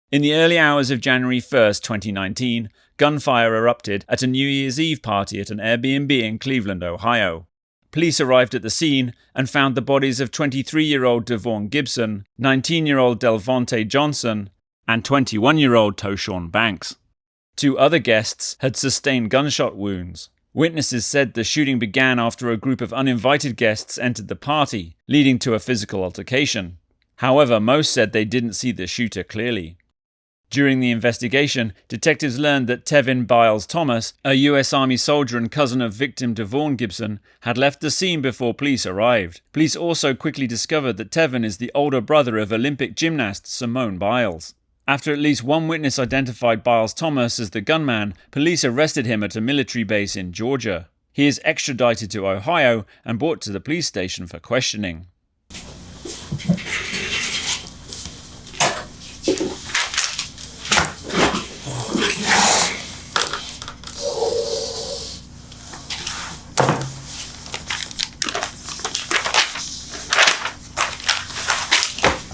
In the early hours of January 1st, 2019, gunfire erupted at a New Year's Eve party at an Airbnb in Cleveland, Ohio. Police arrived at the scene and found the bodies of 23-year-old Devaughn Gibson, 19-year-old DelVaunte Johnson, and 21-year-old Toshon Banks. 2 other guests had sustained gunshot wounds. Witnesses said the shooting began after a group of uninvited guests entered the party, leading to a physical altercation. However, most said they didn't see the shooter clearly. During the investigation, detectives learned that Tevin Biles-Thomas, a US Army soldier and cousin of victim Devaughn Gibson, had left the scene before police arrived. Police also quickly discovered that Tevin is the older brother of Olympic gymnast Simone Biles. After at least one witness identified Biles-Thomas as the gunman, police arrested him at a military base in Georgia. He is extradited to Ohio and brought to the police station for questioning.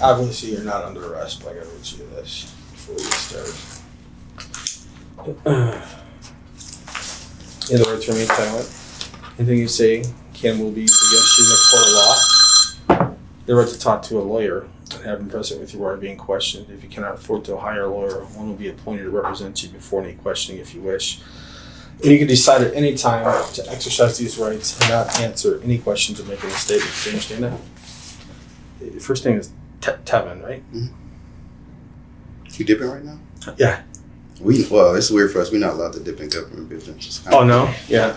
Obviously, you're not under arrest, but I gotta read you this before we get started. In the words remain silent. Anything you say will be used against you in a court of law. You're right to talk to a lawyer and have him present with you while you're being questioned. If you cannot afford to hire a lawyer, one will be appointed to represent you before any questioning if you wish. And you can decide at any time to exercise these rights and not answer any questions or make any statements. Do you understand that? The first name is Tevin, right? Mm-hmm. You dipping right now? Yeah. Well, it's weird for us. We're not allowed to dip in government business. Oh, no? Yeah.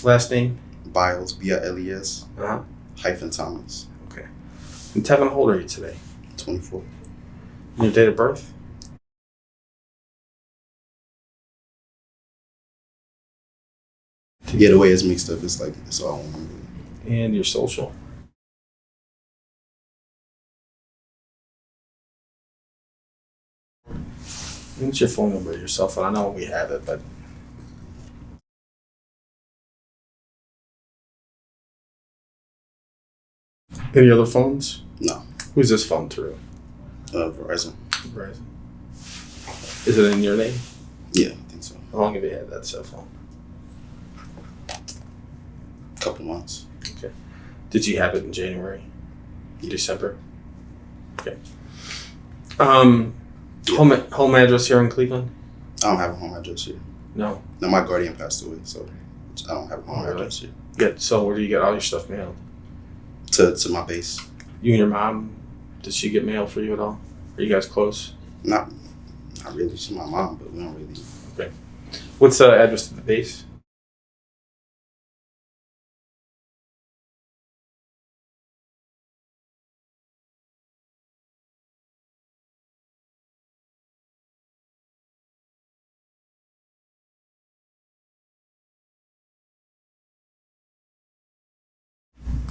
Last name? Biles, B-I-L-E-S, Uh-huh. Thomas. Okay. And Tevin, how old are you today? 24. And your date of birth? Yeah, the way it's mixed up, it's like, it's all one. And your social? What's your phone number, your cell phone? I know we have it, but... Any other phones? No. Who's this phone through? Verizon. Verizon. Is it in your name? Yeah, I think so. How long have you had that cell phone? Couple months. Okay. Did you have it in January? December? Okay. Home address here in Cleveland? I don't have a home address here. No. No, my guardian passed away, so I don't have a home really? address here. So where do you get all your stuff mailed? To my base. You and your mom, did she get mail for you at all? Are you guys close? Not really. She's my mom, but we don't really. Okay. What's the address to the base?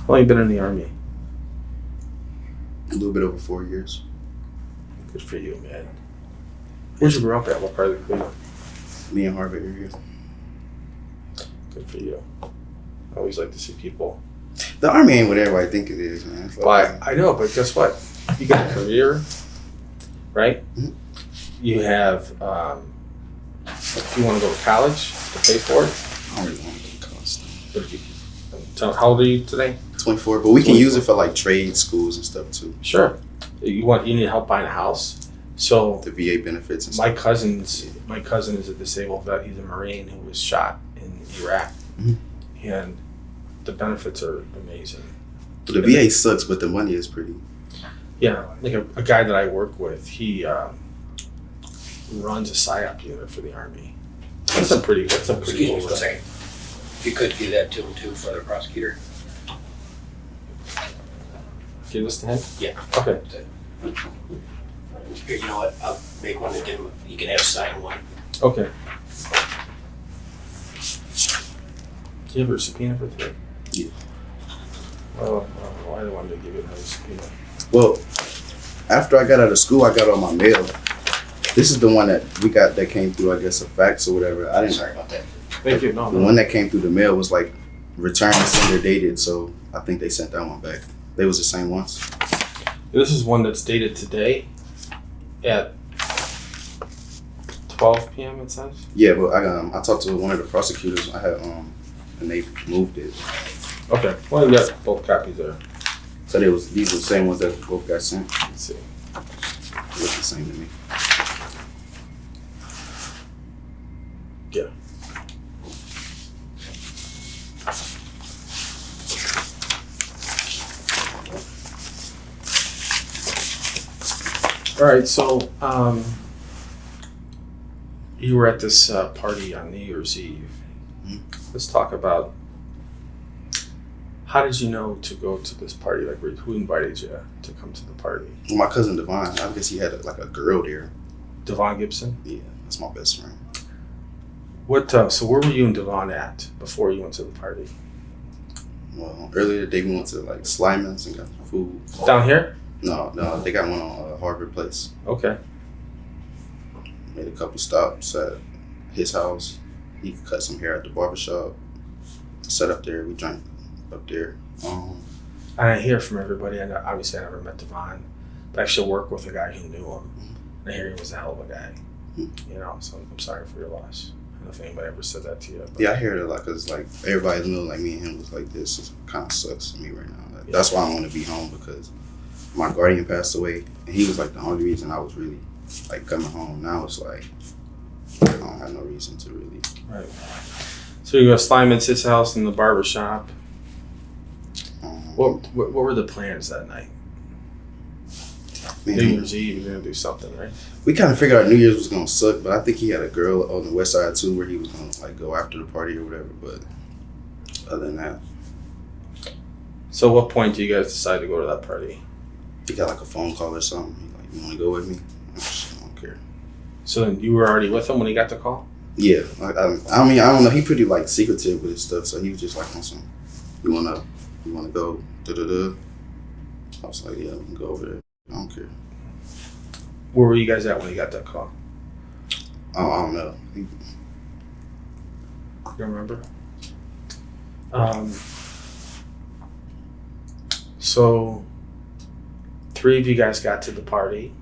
How long have you been in the Army? A little bit over 4 years. Good for you, man. Where'd you grow up at? What part of the Cleveland? Me and Harvard area. Good for you. I always like to see people. The Army ain't what everybody think it is, man. Well, I know, but guess what? You got a career, right? Mm-hmm. You have, you want to go to college to pay for it? I don't really want to go to college. So how old are you today? 24, but we can use it for like trade schools and stuff too. Sure. You need help buying a house? So the VA benefits and my stuff. cousin is a disabled vet. He's a Marine who was shot in Iraq. Mm-hmm. And the benefits are amazing. But the VA sucks, but the money is pretty. Yeah, like a guy that I work with, he runs a PSYOP unit for the Army. That's a pretty Excuse me cool for a stuff. second. If you could give that to him too for the prosecutor. Give this to him? Yeah. Okay. Here, you know what? I'll make one and give him. You can have sign one. Okay. Do you have a subpoena for today? Yeah. Oh, why do I want to give you another subpoena? Well, after I got out of school, I got all my mail. This is the one that we got that came through, I guess, a fax or whatever. I didn't. Sorry about that. Thank you. No, The one that came through the mail was like return sender dated, so I think they sent that one back. They was the same ones. This is one that's dated today. at 12 p.m. it says? Yeah, but I talked to one of the prosecutors. I had and they moved it. Okay. Well, you got both copies there. So these were the same ones that both got sent. Let's see. It looked the same to me. Yeah. All right, so you were at this party on New Year's Eve. Mhm. Let's talk about how did you know to go to this party? Like, who invited you to come to the party? Well, my cousin Devaughn, I guess he had a girl there. Devaughn Gibson? Yeah, that's my best friend. What? So where were you and Devaughn at before you went to the party? Well, earlier today we went to like Slyman's and got food. Down here? No, they got one on Harvard Place. Okay. Made a couple stops at his house. He cut some hair at the barbershop. Sat up there. We drank up there. And I hear from everybody. I know, obviously, I never met Devaughn, but I actually work with a guy who knew him. And I hear he was a hell of a guy. You know, so I'm sorry for your loss. I don't know if anybody ever said that to you. But. Yeah, I hear it a lot because like everybody knows like me and him was like this. It kind of sucks to me right now. Like, that's why I want to be home because my guardian passed away and he was like the only reason I was really like coming home. Now it's like I don't have no reason to really. Right. So you go to Slyman's, his house, in the barber shop. What were the plans that night? Man, New Year's Eve, you're gonna do something, right? we kind of figured out New Year's was gonna suck, but I think he had a girl on the west side too, where he was gonna like go after the party or whatever. But other than that, So what point do you guys decide to go to that party? he got like a phone call or something. He like, "You want to go with me?" I don't care. So then you were already with him when he got the call? Yeah, I mean, I don't know. He pretty like secretive with his stuff, so he was just like on some. You wanna go? Da da da. I was like, yeah, we can go over there. I don't care. Where were you guys at when he got that call? I don't know. You remember? So 3 of you guys got to the party.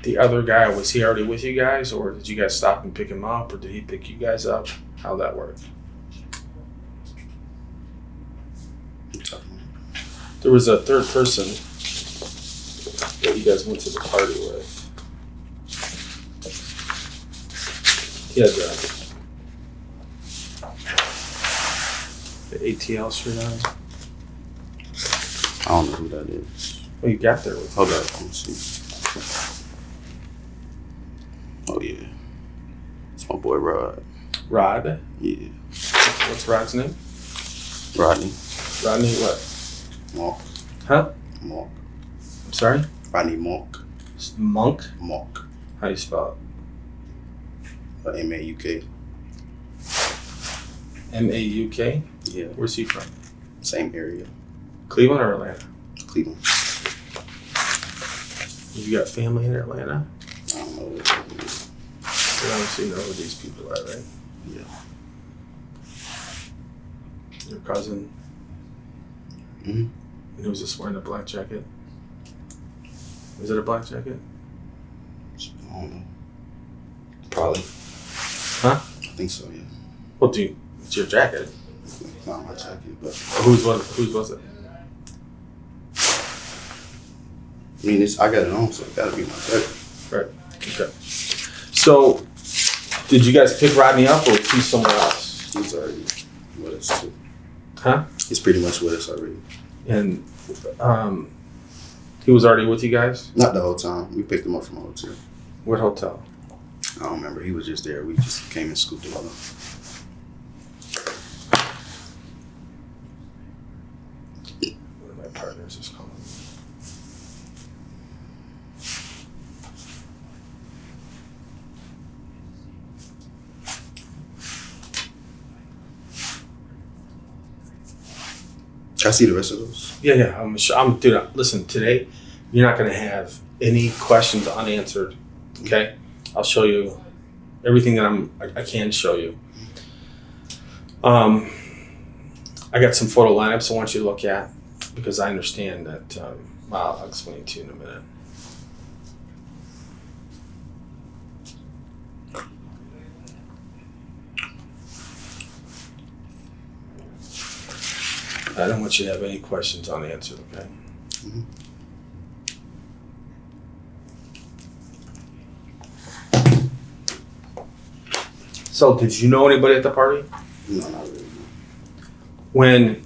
The other guy, was he already with you guys, or did you guys stop and pick him up, or did he pick you guys up? How'd that work? There was a third person that you guys went to the party with. He had the ATL shirt on. I don't know who that is. Oh, you got there with Hold up, let me see. Oh yeah, it's my boy Rod. Rod. Yeah, What's Rod's name? Rodney. Rodney what? Monk. Huh? Monk. I'm sorry? Rodney Monk. Monk? Monk. How do you spell M-A-U-K. it? M-A-U-K? Yeah, Where's he from? same area. Cleveland or Atlanta? Cleveland. You got family in Atlanta? I don't know. You obviously know who these people are, right? Yeah. Your cousin? Mm-hmm. And who's just wearing a black jacket? Is it a black jacket? I don't know. Probably. Huh? I think so, yeah. Well, it's your jacket. Not my jacket, but Whose was it? I mean, I got it on, so it gotta be my jacket. Right. Okay. So, did you guys pick Rodney up, or was he somewhere else? He's already with us too. Huh? He's pretty much with us already. And he was already with you guys? Not the whole time. We picked him up from a hotel. What hotel? I don't remember. He was just there. We just came and scooped him up. One of my partners is calling me. Can I see the rest of those? Yeah. Dude, listen, today, you're not going to have any questions unanswered, okay? I'll show you everything that I can show you. I got some photo lineups I want you to look at. because I understand that. Well, I'll explain to you in a minute. I don't want you to have any questions unanswered, okay? Mm-hmm. So, did you know anybody at the party? No, not really. When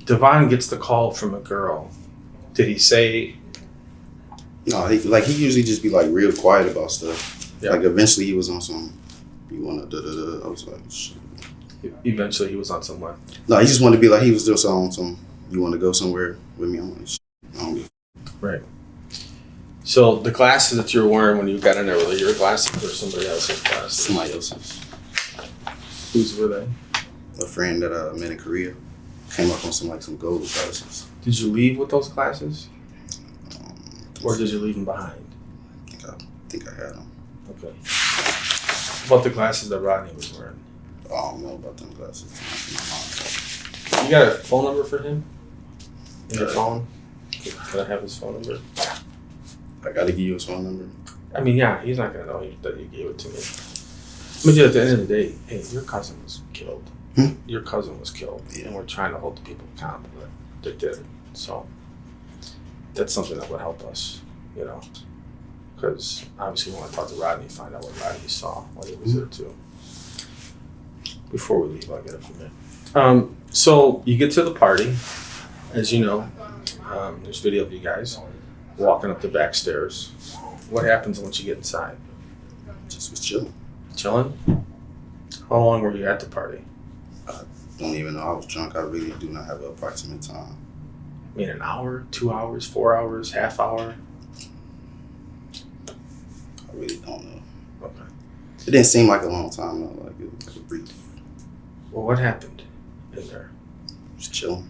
Devaughn gets the call from a girl, did he say? No, he usually just be like real quiet about stuff. Yeah. Like eventually he was on some, you wanna da da da. I was like, shit. Eventually, he was on somewhere. No, he just wanted to be like, he was just on some, you want to go somewhere with me? I'm like, shit, I don't give Right. So the glasses that you were wearing when you got in there, were they your glasses or somebody else's glasses? somebody else's. Whose were they? A friend that I met in Korea came up on some gold glasses. Did you leave with those glasses? Um, Or did you leave them behind? I think I had them. Okay. What about the glasses that Rodney was wearing? I don't know about them glasses. You got a phone number for him? In your phone? Can I have his phone number? I gotta give you his phone number. I mean, yeah, he's not gonna know that you gave it to me. But yeah, at the end of the day, hey, your cousin was killed. Hmm? Your cousin was killed, Yeah. and we're trying to hold the people accountable that did it. So that's something that would help us, you know, because obviously we want to talk to Rodney, find out what Rodney saw while he was there too. Before we leave, I'll get it from you. So you get to the party, as you know. There's video of you guys walking up the back stairs. What happens once you get inside? Just was chilling. Chilling? How long were you at the party? Don't even know. I was drunk. I really do not have an approximate time. I mean, an hour, 2 hours, 4 hours, half hour? I really don't know. Okay. It didn't seem like a long time though. Like it was like a brief. Well, what happened in there? Just chilling.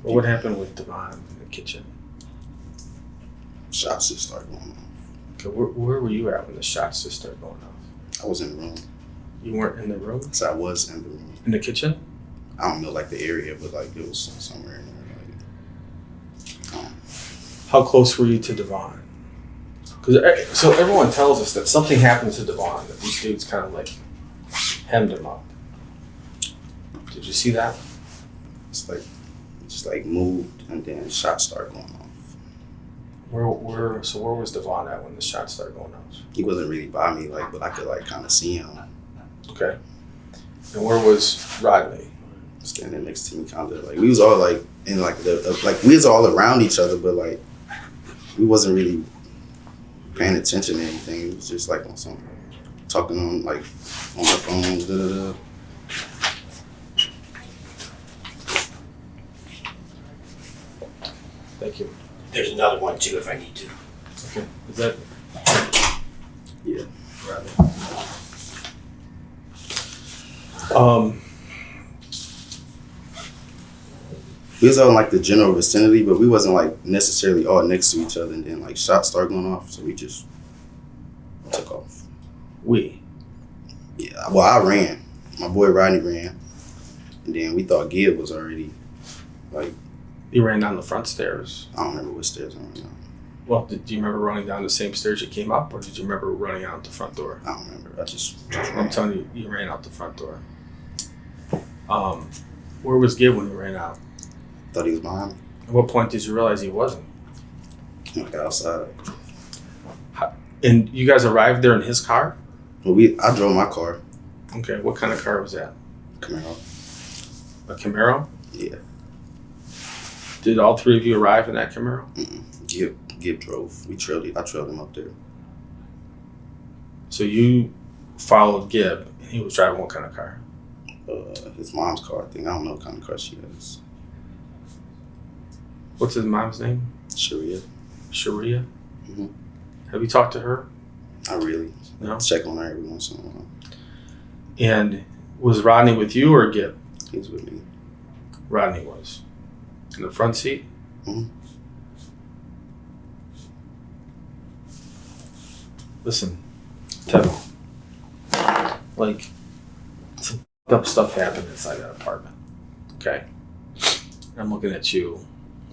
Well, what happened with Devaughn in the kitchen? Shots just started going off. Okay, where were you at when the shots just started going off? I was in the room. You weren't in the room? So I was in the room. In the kitchen? I don't know the area, but it was somewhere in there. How close were you to Devaughn? Because so everyone tells us that something happened to Devaughn, that these dudes kind of hemmed him up. Did you see that? It's just moved and then shots started going off. Where was Devaughn at when the shots started going off? He wasn't really by me, but I could kind of see him Okay. And where was Rodney? standing next to me, kind of we was all in we was all around each other, but we wasn't really paying attention to anything. It was just on some talking on my phone. Da, da, da. Thank you. There's another one too if I need to. Okay. Is that Yeah. Rodney? We was all in the general vicinity, but we wasn't necessarily all next to each other. And then shots started going off, so we just took off. Yeah. Well, I ran. My boy Rodney ran, and then we thought Gib was already You ran down the front stairs. I don't remember which stairs I ran down. Well, do you remember running down the same stairs you came up, or did you remember running out the front door? I don't remember. I just I'm ran. telling you, you ran out the front door. Where was Gib when you ran out? Thought he was behind me. At what point did you realize he wasn't? Outside. And you guys arrived there in his car? Well, I drove my car. Okay, what kind of car was that? Camaro. A Camaro? Yeah. Did all three of you arrive in that Camaro? Gib drove. I trailed him up there. So you followed Gib, and he was driving what kind of car? His mom's car, I think. I don't know what kind of car she has. What's his mom's name? Sharia. Sharia? Mm-hmm. Have you talked to her? Not really. No? Check on her every once in a while. And was Rodney with you or Gib? He was with me. Rodney was. In the front seat? Mm-hmm. Listen, Tevin. Some f***ed up stuff happened inside that apartment. Okay? I'm looking at you.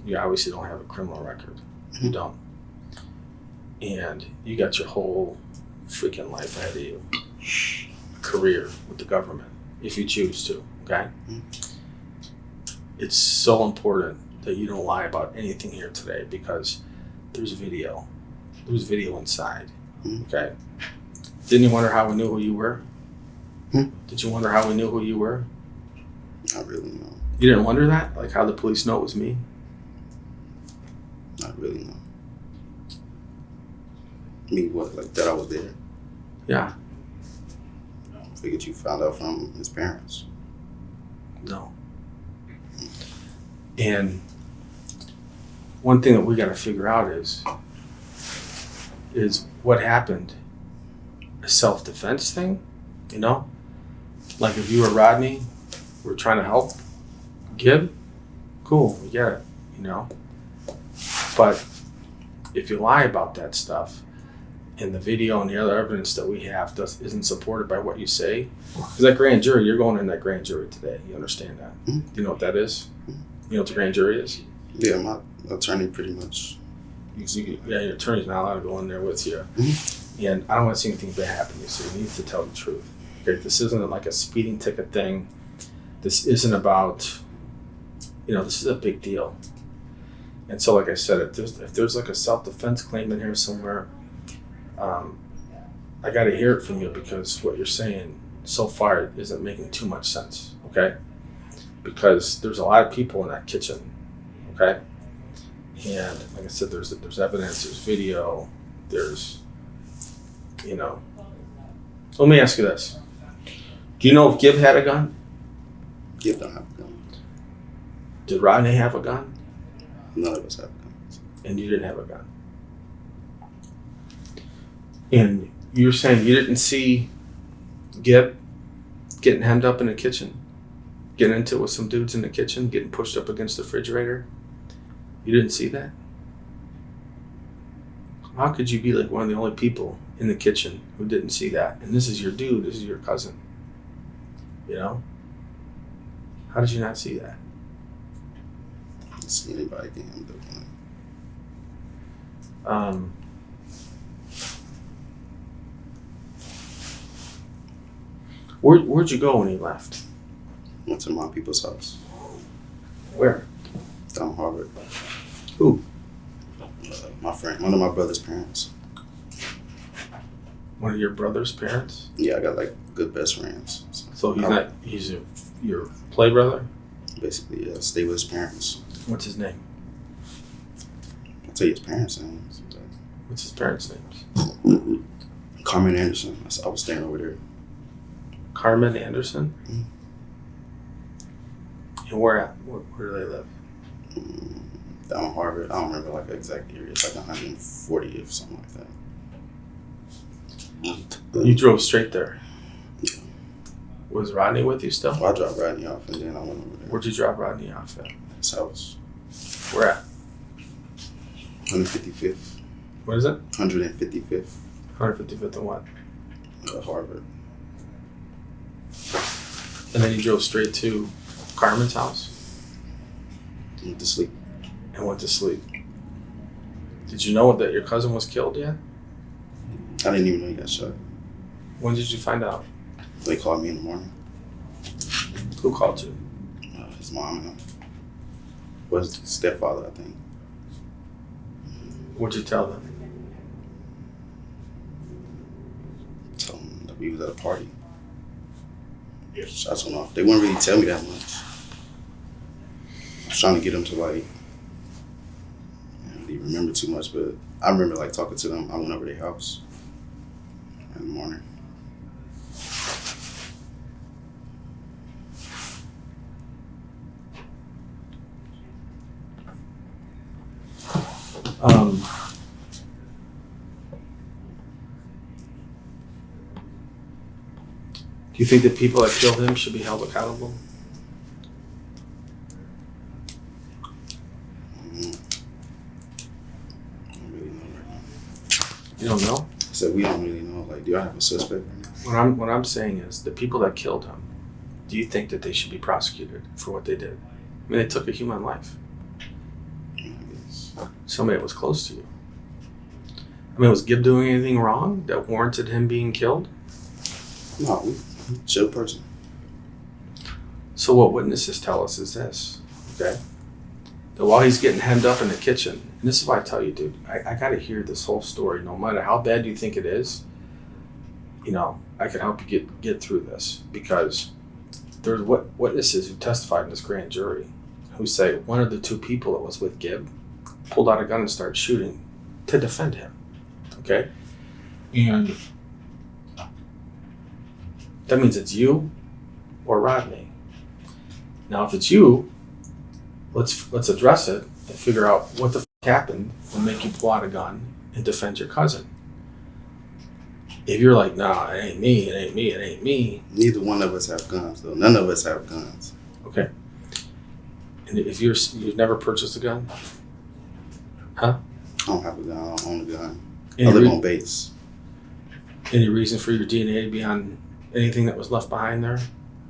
You obviously don't have a criminal record. You don't. And you got your whole freaking life ahead of you. Career with the government, if you choose to, okay? It's so important that you don't lie about anything here today because there's video. There's video inside, okay? Didn't you wonder how we knew who you were? Did you wonder how we knew who you were? Not really, no. You didn't wonder that? Like how the police know it was me? Not really, no. Me, what, like that I was there? Yeah. Figured you found out from his parents. No. And one thing that we got to figure out is what happened. A self-defense thing, you know? Like if you were Rodney, we're trying to help Gib, cool, we get it, you know? But if you lie about that stuff, and the video and the other evidence that we have isn't supported by what you say, because that grand jury, you're going in that grand jury today. You understand that? Do you know what that is? You know what the grand jury is? Yeah, my attorney pretty much. Yeah, your attorney's not allowed to go in there with you. And I don't want to see anything bad happen to you, so you need to tell the truth. Okay, this isn't like a speeding ticket thing. This isn't about, this is a big deal. And so, like I said, if there's like a self-defense claim in here somewhere, I got to hear it from you because what you're saying so far isn't making too much sense, okay? Because there's a lot of people in that kitchen, okay? And like I said, there's evidence, there's video, there's, Let me ask you this. Do you know if Gib had a gun? Gib don't have a gun. Did Rodney have a gun? None of us have guns. And you didn't have a gun? And you're saying you didn't see Gib getting hemmed up in the kitchen, getting into it with some dudes in the kitchen, getting pushed up against the refrigerator? You didn't see that? How could you be like one of the only people in the kitchen who didn't see that? And this is your dude, this is your cousin. How did you not see that? I didn't see anybody getting hemmed up. Where'd you go when you left? Went to my people's house. Where? Down Harvard. Who? My friend, one of my brother's parents. One of your brother's parents? Yeah, I got like good best friends. So he's your play brother? Basically, yeah, stay with his parents. What's his name? I'll tell you his parents' names. What's his parents' names? Carmen Anderson. I was staying over there. Carmen Anderson? And where at? Where do they live? Down Harvard. I don't remember like the exact area. It's like 140 or something like that. You drove straight there? Yeah. Was Rodney with you still? Well, I dropped Rodney off and then I went over there. Where'd you drop Rodney off at? His house. Where at? 155th. What is it? 155th. 155th and what? Harvard. And then you drove straight to Carmen's house? Went to sleep. And went to sleep. Did you know that your cousin was killed yet? I didn't even know he got shot. When did you find out? They called me in the morning. Who called you? His mom and his stepfather, I think. What'd you tell them? Told them that we was at a party. Shots went off. They wouldn't really tell me that much. I was trying to get them to like, I don't really remember too much, but I remember like talking to them. I went over to their house in the morning. Do you think the people that killed him should be held accountable? I don't really know right now. You don't know? I said we don't really know. Like, do I have a suspect right now? What I'm saying is the people that killed him, do you think that they should be prosecuted for what they did? I mean, they took a human life. somebody that was close to you. I mean, was Gib doing anything wrong that warranted him being killed? No, chill person. So what witnesses tell us is this, okay? That while he's getting hemmed up in the kitchen, and this is why I tell you, dude, I got to hear this whole story. No matter how bad you think it is, you know, I can help you get through this, because there's witnesses who testified in this grand jury who say one of the two people that was with Gib pulled out a gun and started shooting to defend him, okay? And that means it's you or Rodney. Now, if it's you, let's address it and figure out what the happened and make you pull out a gun and defend your cousin. If you're like, nah, it ain't me, it ain't me, it ain't me. Neither one of us have guns, though. None of us have guns. Okay. And if you've never purchased a gun? Huh? I don't have a gun. I don't own a gun. Any I live on base. Any reason for your DNA to be on anything that was left behind there?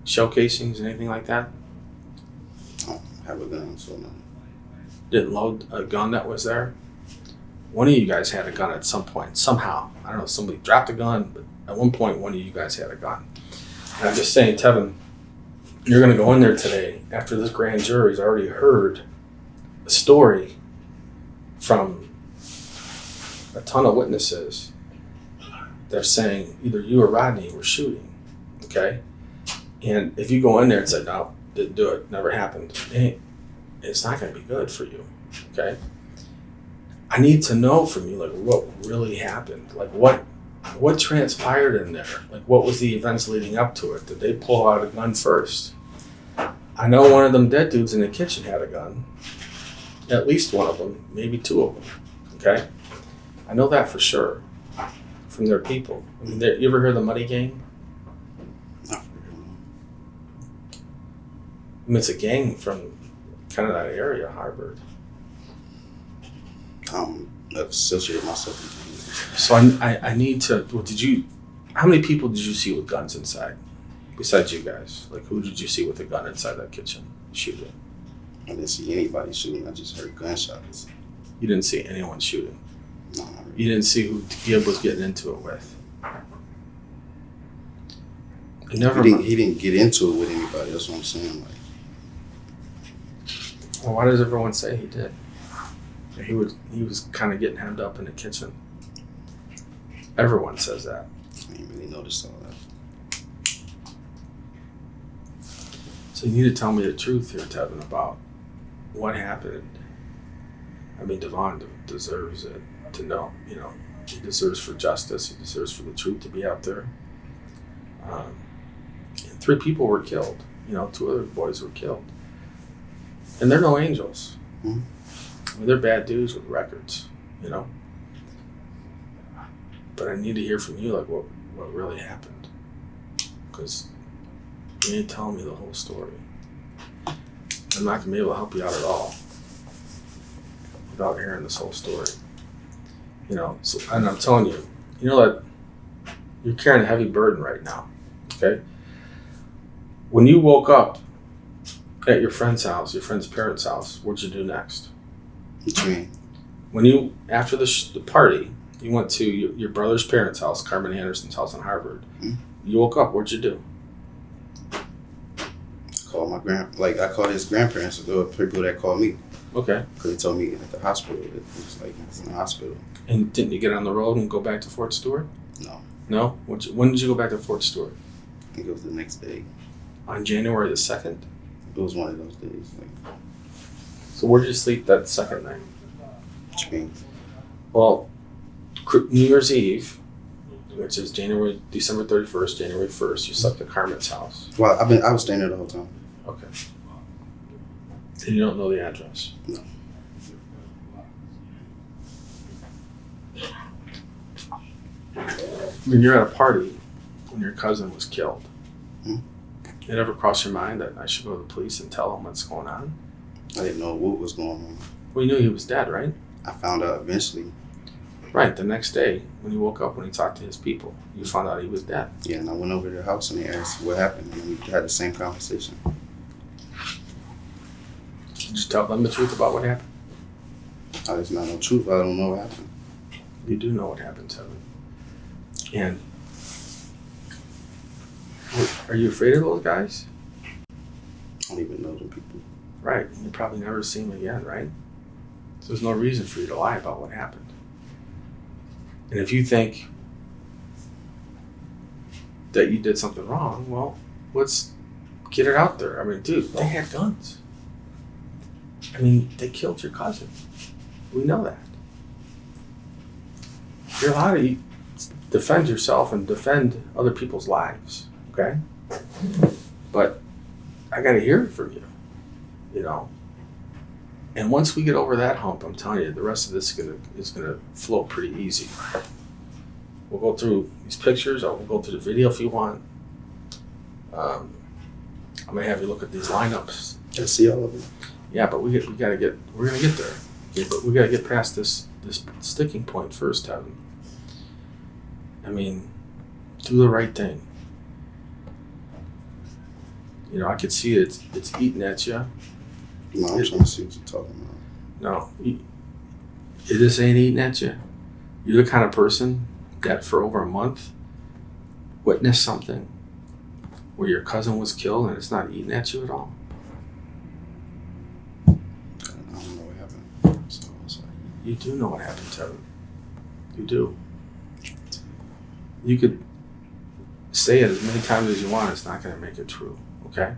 Shell casings, anything like that? I don't have a gun, so no. Didn't load a gun that was there? One of you guys had a gun at some point, somehow. I don't know, somebody dropped a gun, but at one point, one of you guys had a gun. And I'm just saying, Tevin, you're going to go in there today after this grand jury's already heard a story from a ton of witnesses. They're saying either you or Rodney were shooting, okay? And if you go in there and say, no, didn't do it, never happened, it's not going to be good for you, okay? I need to know from you, like, what really happened. Like, what transpired in there? Like, what was the events leading up to it? Did they pull out a gun first? I know one of them dead dudes in the kitchen had a gun. At least one of them, maybe two of them, okay? I know that for sure from their people. I mean, you ever heard of the Muddy Gang? Not for real. I mean, it's a gang from kind of that area, Harvard. I've associated myself with So I need to, how many people did you see with guns inside? Besides you guys? Like, who did you see with a gun inside that kitchen shooting? I didn't see anybody shooting. I just heard gunshots. You didn't see anyone shooting? No, not really. You didn't see who Gib was getting into it with? He didn't get into it with anybody. That's what I'm saying. Like, Well, why does everyone say he did? He was kind of getting hemmed up in the kitchen. Everyone says that. I didn't really notice all that. So you need to tell me the truth here, Tevin, about what happened. I mean, Devaughn deserves it to know. You know, he deserves for justice. He deserves for the truth to be out there. And 3 people were killed. You know, 2 other boys were killed. And they're no angels. Mm-hmm. I mean, they're bad dudes with records, you know? But I need to hear from you, like, what really happened. Because you ain't telling me the whole story. I'm not going to be able to help you out at all without hearing this whole story. You know, so, and I'm telling you, you know that you're carrying a heavy burden right now, okay? When you woke up at your friend's house, your friend's parents' house, what'd you do next? What you mean? When you, after the party, you went to your brother's parents' house, Carmen Anderson's house in Harvard. Mm-hmm. You woke up, what'd you do? I called his grandparents, or people that called me. Okay. Because they told me at the hospital, it was like, it's in the hospital. And didn't you get on the road and go back to Fort Stewart? No. No? When did you go back to Fort Stewart? I think it was the next day. On January the 2nd? It was one of those days. Like, So where did you sleep that second night? what you mean? Well, New Year's Eve, which is December 31st, January 1st, you slept at Carmen's house. Well, I was staying there the whole time. Okay. And you don't know the address? No. When you're at a party when your cousin was killed, Hmm? it ever crossed your mind that I should go to the police and tell them what's going on? I didn't know what was going on. Well, you knew he was dead, right? I found out eventually. Right, the next day when he woke up, when he talked to his people, you found out he was dead. Yeah, and I went over to their house and they asked what happened, and we had the same conversation. Did you tell them the truth about what happened? There's not no truth. I don't know what happened. You do know what happened, Tevin. And are you afraid of those guys? I don't even know them people. Right. You probably never see them again, right? So there's no reason for you to lie about what happened. And if you think that you did something wrong, well, let's get it out there. I mean, dude, they had guns. I mean, they killed your cousin. We know that. You're allowed to defend yourself and defend other people's lives, okay? But I got to hear it from you, you know? And once we get over that hump, I'm telling you, the rest of this is gonna flow pretty easy. We'll go through these pictures. We'll go through the video if you want. I'm gonna have you look at these lineups. I see all of it. Yeah, but we're gonna get there. Okay, but we gotta get past this sticking point first, Tevin. I mean, do the right thing. You know, I could see it's eating at you. No, I'm trying to see what you're talking about. No, this ain't eating at you. You're the kind of person that for over a month witnessed something where your cousin was killed and it's not eating at you at all. I don't know what happened. So I'm sorry. You do know what happened, Tevin. You do. You could say it as many times as you want. It's not going to make it true. Okay?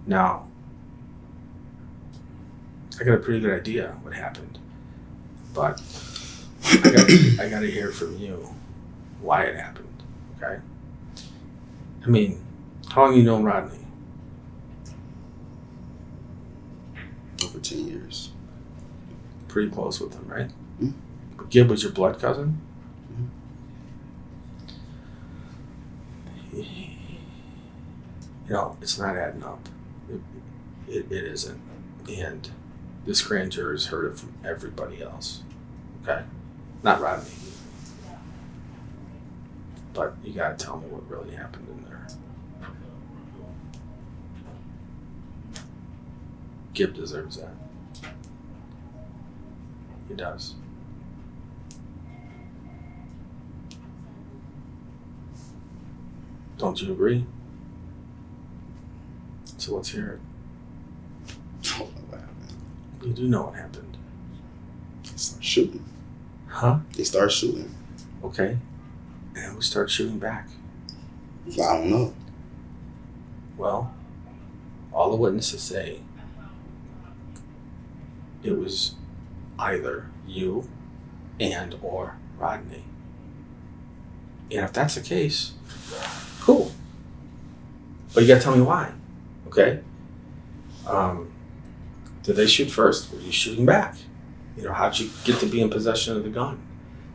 Now, I got a pretty good idea what happened, but I got to hear from you why it happened. Okay? I mean, how long you known Rodney? Over 10 years. Pretty close with him, right? Mm-hmm. But Gib was your blood cousin? You know, it's not adding up. It isn't. And this grand jury's heard it from everybody else. Okay? Not Rodney. But you gotta tell me what really happened in there. Gib deserves that. He does. Don't you agree? So let's hear it. I don't know what happened. You do know what happened. They start shooting. Huh? They start shooting. Okay. And who starts shooting back? I don't know. Well, all the witnesses say it was either you and or Rodney. And if that's the case, cool. But you gotta tell me why, okay? Did they shoot first? Were you shooting back? You know, how'd you get to be in possession of the gun?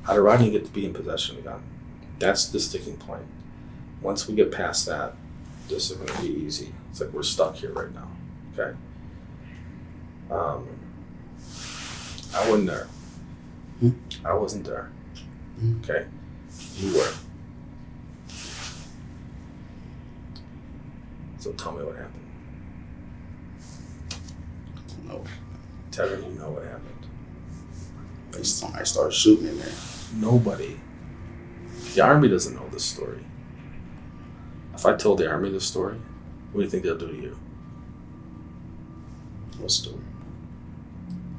How did Rodney get to be in possession of the gun? That's the sticking point. Once we get past that, this is gonna be easy. It's like we're stuck here right now, okay? I wasn't there. I wasn't there. Okay? You were. So tell me what happened. No. Tevin, you know what happened. Somebody started shooting in there. Nobody. The Army doesn't know this story. If I told the Army this story, what do you think they'll do to you? What story?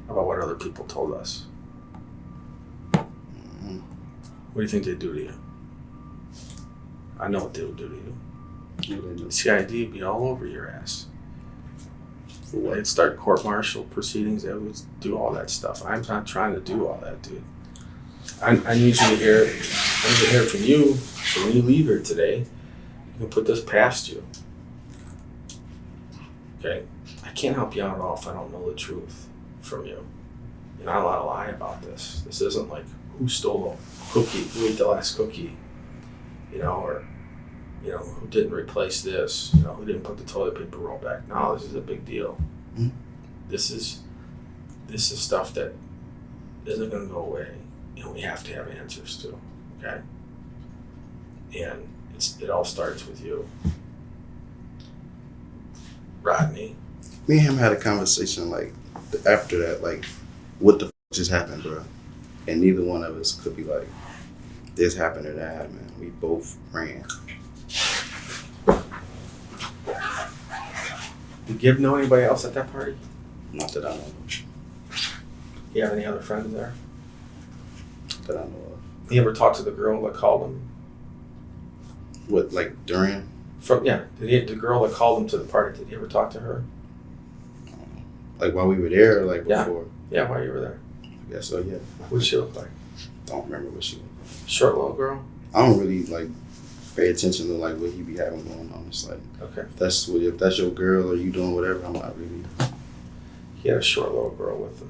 About what other people told us. Mm-hmm. What do you think they'd do to you? I know what they would do to you. What they do? The CID would be all over your ass. For what? They'd start court-martial proceedings. They would do all that stuff. I'm not trying to do all that, dude. I need you to hear. I need to hear from you. So when you leave here today, you can put this past you. Okay? I can't help you out at all if I don't know the truth from you. You're not allowed to lie about this. This isn't like who stole a cookie, who ate the last cookie, you know, or who didn't replace this, who didn't put the toilet paper roll back. No, this is a big deal. Mm-hmm. This is stuff that isn't going to go away, and we have to have answers to. Okay, and it all starts with you, Rodney. Me and him had a conversation like after that, like what the just happened, bro. And neither one of us could be like, this happened or that happened. We both ran. Did Gib know anybody else at that party? Not that I know of. You have any other friends there? That I know of. You ever talk to the girl that called him? What, like during? The girl that called him to the party, did you ever talk to her? I don't know. Like while we were there or like Yeah. before? Yeah, while you were there. I guess so, yeah. What did she look like? Don't remember what she was. Short little girl? I don't really like pay attention to like what he be having going on. It's like, Okay. if that's your girl or you doing whatever, I'm not really. He had a short little girl with him.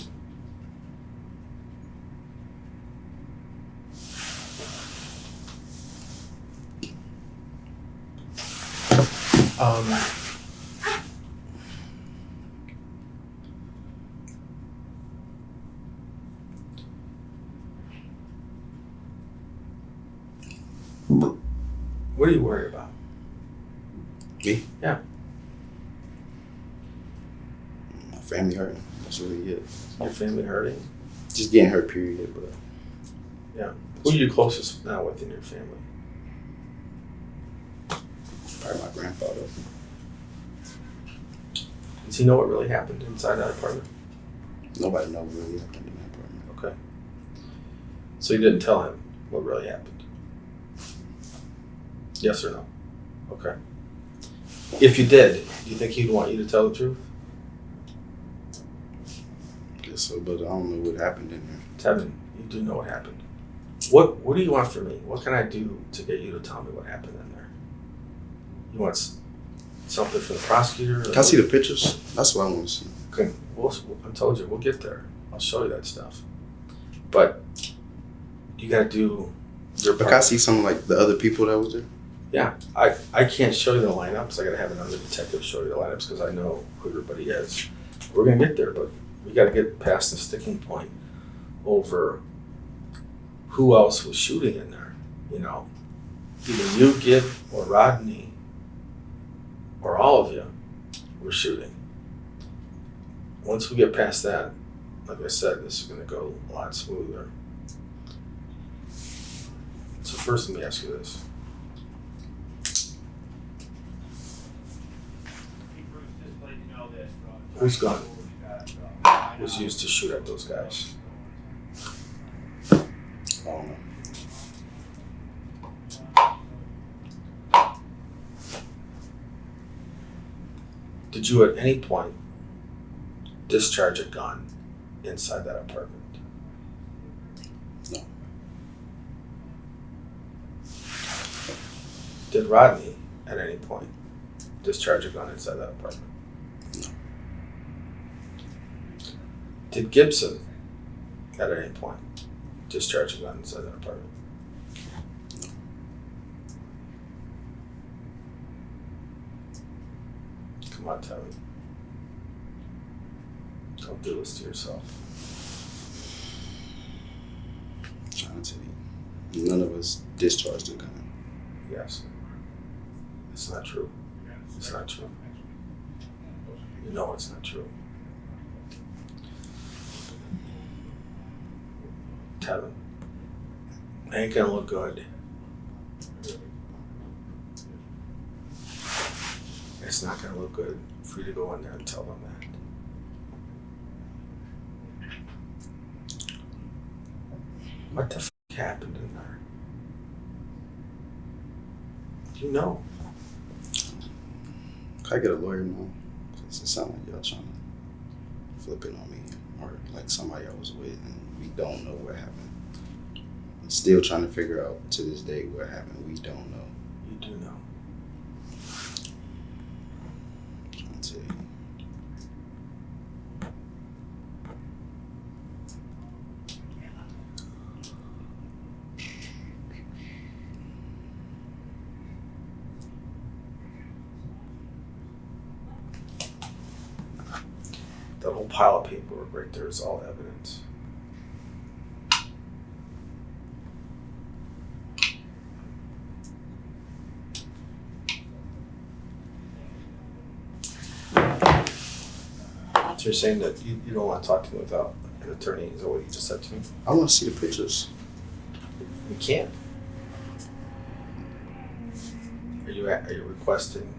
What are you worried about? Me? Yeah. My family hurting. That's really it. Your family hurting? Just getting hurt, period. But Yeah. Who are you closest now with in your family? probably my grandfather. Does he know what really happened inside that apartment? Nobody knows what really happened in that apartment. Okay. So you didn't tell him what really happened? Yes or no? Okay. If you did, do you think he'd want you to tell the truth? Guess so, but I don't know what happened in there. Tevin, you do know what happened. What do you want from me? What can I do to get you to tell me what happened in there? You want something from the prosecutor? Can I see the pictures? That's what I want to see. Okay, I told you, we'll get there. I'll show you that stuff. But you got to do your But part. can I see some like the other people that was there? Yeah, I can't show you the lineups. I got to have another detective show you the lineups because I know who everybody is. We're going to get there, but we got to get past the sticking point over who else was shooting in there. You know, either you, Gib, or Rodney, or all of you were shooting. Once we get past that, like I said, this is going to go a lot smoother. So first, let me ask you this. Whose gun was used to shoot at those guys? I don't know. Did you at any point discharge a gun inside that apartment? No. Did Rodney at any point discharge a gun inside that apartment? No. Did Gibson at any point discharge a gun inside that apartment? Come on, Tevin. Don't do this to yourself. I'm trying to tell you. None of us discharged the gun. Yes. It's not true. It's not true. You know it's not true. Tevin, ain't gonna look good. It's not gonna look good for you to go in there and tell them that. What the f*** happened in there? You know. Can I get a lawyer now? Because it sounds like y'all trying to flip it on me. Or like somebody I was with and we don't know what happened. I'm still trying to figure out to this day what happened. We don't know. You do know. I'm trying to tell you. That whole pile of paperwork right there is all evidence. So you're saying that you don't want to talk to me without an attorney? Is that what you just said to me? I want to see the pictures. You can't. Are you requesting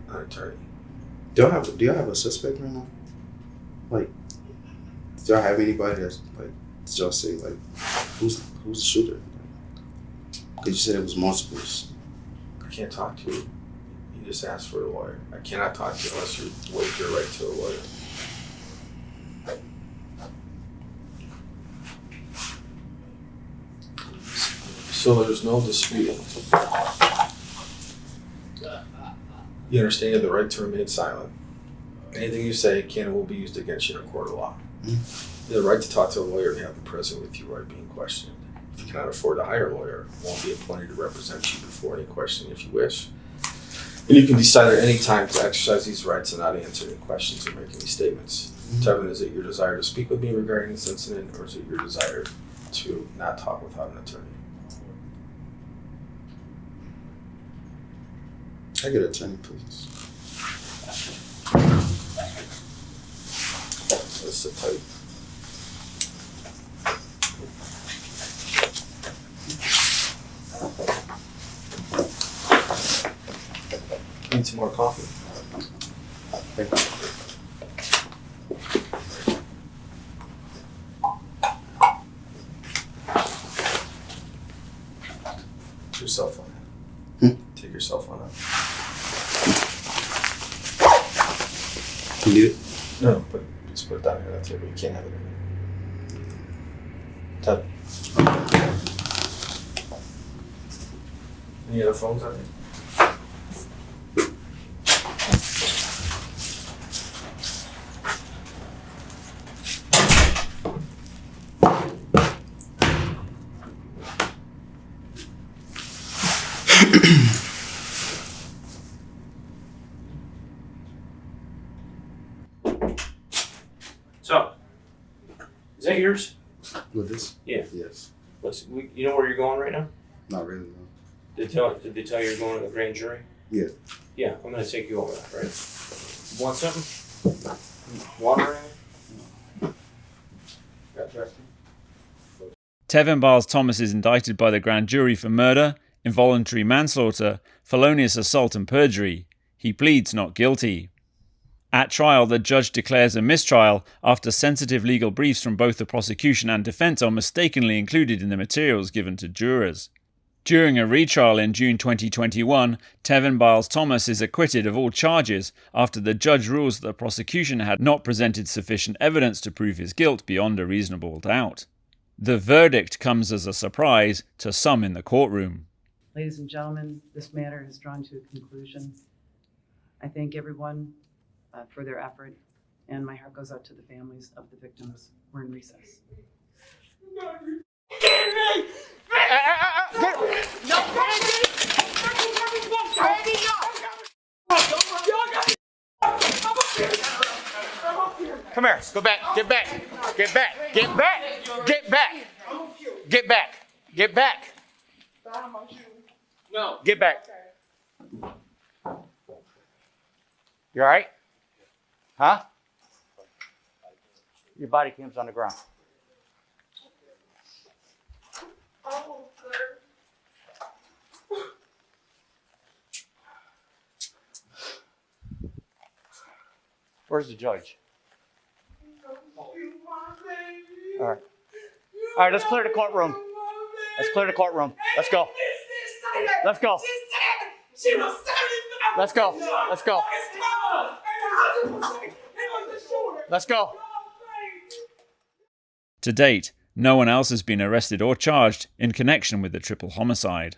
an attorney? Do y'all have a suspect right now? Like, do y'all have anybody that's like? Did y'all say like, who's the shooter? Because you said it was multiples. I can't talk to you. You just asked for a lawyer. I cannot talk to you unless you waive your right to a lawyer. So there's no disputing. You understand you have the right to remain silent. Anything you say can and will be used against you in a court of law. You have the right to talk to a lawyer and have them present with you while being questioned. If you cannot afford to hire a lawyer, won't be appointed to represent you before any question if you wish. And you can decide at any time to exercise these rights and not answer any questions or make any statements. Tevin, is it your desire to speak with me regarding this incident, or is it your desire to not talk without an attorney? Can I get an attorney, please? Let's sit tight. Need some more coffee? Thank you. Put your cell phone out. Take your cell phone out. You need it? No, just put it down here on the table. You can't have it in here. Tevin. Any other phones out there? So, is that yours? With this? Yeah. Yes. You know where you're going right now? Not really, no. Did they tell you you're going to the grand jury? Yeah. Yeah, I'm going to take you over that, right? Want something? Water or anything? Got dressed? Tevin Biles-Thomas is indicted by the grand jury for murder, involuntary manslaughter, felonious assault and perjury. He pleads not guilty. At trial, the judge declares a mistrial after sensitive legal briefs from both the prosecution and defense are mistakenly included in the materials given to jurors. During a retrial in June 2021, Tevin Biles-Thomas is acquitted of all charges after the judge rules that the prosecution had not presented sufficient evidence to prove his guilt beyond a reasonable doubt. The verdict comes as a surprise to some in the courtroom. Ladies and gentlemen, this matter has drawn to a conclusion. I thank everyone for their effort, and my heart goes out to the families of the victims. We're in recess. Come here. Go back. Get back. Get back. Get back. Get back. Get back. Get back. No. Get back. You all right? Huh? Your body cam's on the ground. Where's the judge? All right. All right, let's clear the courtroom. Let's clear the courtroom. Let's go. Let's go. Let's go. Let's go. Let's go. To date, no one else has been arrested or charged in connection with the triple homicide.